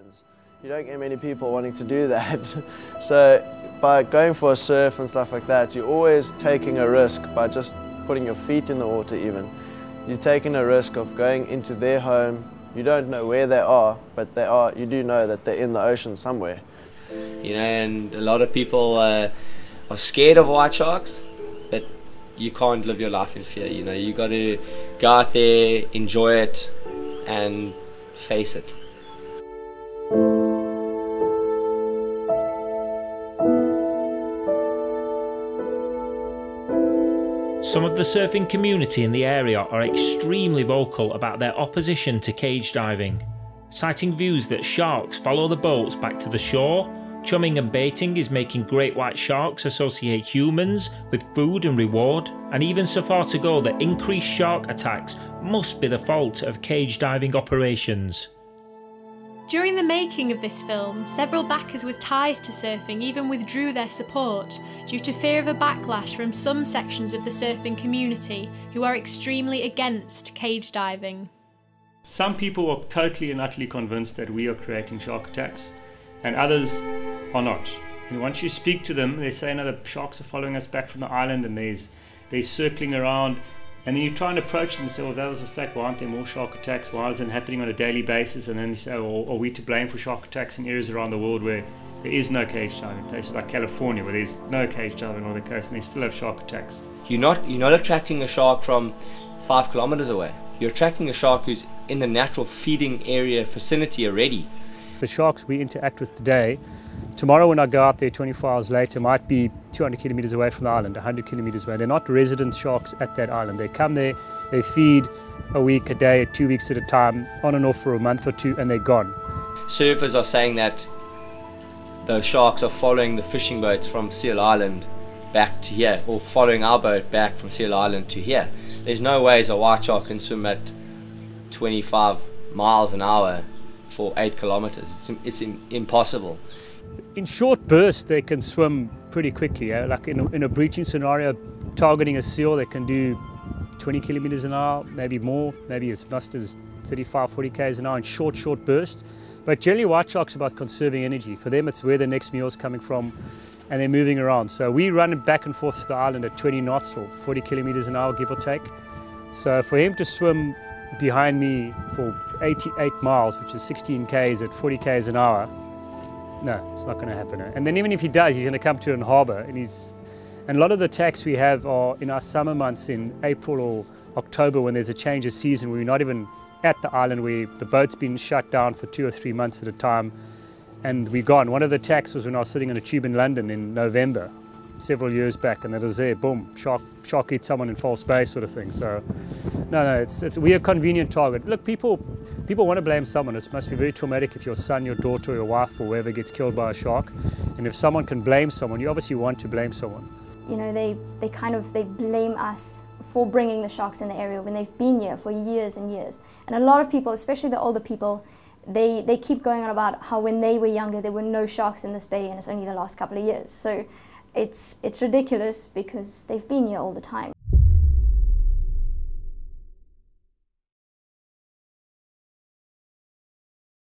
lines. You don't get many people wanting to do that. So by going for a surf and stuff like that, you're always taking a risk by just putting your feet in the water even. You're taking a risk of going into their home. You don't know where they are, but they are. You do know that they're in the ocean somewhere. You know, and a lot of people are scared of white sharks, but you can't live your life in fear. You know, you got to go out there, enjoy it, and face it. Some of the surfing community in the area are extremely vocal about their opposition to cage diving, citing views that sharks follow the boats back to the shore. Chumming and baiting is making great white sharks associate humans with food and reward, and even so far to go that increased shark attacks must be the fault of cage diving operations. During the making of this film, several backers with ties to surfing even withdrew their support due to fear of a backlash from some sections of the surfing community who are extremely against cage diving. Some people are totally and utterly convinced that we are creating shark attacks, and others are not. And once you speak to them, they say, no, the sharks are following us back from the island and they're circling around. And then you try and approach them and say, well, that was a fact. Why aren't there more shark attacks? Why is it happening on a daily basis? And then you say, well, are we to blame for shark attacks in areas around the world where there is no cage diving? Places like California where there's no cage diving on the coast and they still have shark attacks. You're not attracting a shark from 5 kilometers away. You're attracting a shark who's in the natural feeding area vicinity already. The sharks we interact with today, tomorrow when I go out there 24 hours later, might be 200 kilometers away from the island, 100 kilometers away. They're not resident sharks at that island. They come there, they feed a week, a day, 2 weeks at a time, on and off for a month or two, and they're gone. Surfers are saying that the sharks are following the fishing boats from Seal Island back to here, or following our boat back from Seal Island to here. There's no ways a white shark can swim at 25 miles an hour for 8 kilometers. It's impossible. In short bursts, they can swim pretty quickly. Like in a breaching scenario, targeting a seal, they can do 20 kilometers an hour, maybe more, maybe as much as 35, 40 k's an hour in short bursts. But generally, white sharks are about conserving energy. For them, it's where the next meal is coming from, and they're moving around. So we run back and forth to the island at 20 knots or 40 kilometers an hour, give or take. So for him to swim behind me for 88 miles, which is 16 k's at 40 k's an hour, no, it's not going to happen. And then even if he does, he's going to come to an harbour, and a lot of the attacks we have are in our summer months in April or October, when there's a change of season where we're not even at the island, where the boat's been shut down for 2 or 3 months at a time, and we're gone. One of the attacks was when I was sitting on a tube in London in November, several years back, and it was there, boom, shark eats someone in false bay sort of thing. So no, we're a convenient target. Look, people want to blame someone. It must be very traumatic if your son, your daughter, or your wife, or whoever gets killed by a shark. And if someone can blame someone, you obviously want to blame someone. You know, they blame us for bringing the sharks in the area when they've been here for years and years. And a lot of people, especially the older people, they keep going on about how when they were younger there were no sharks in this bay, and it's only the last couple of years. So it's ridiculous because they've been here all the time.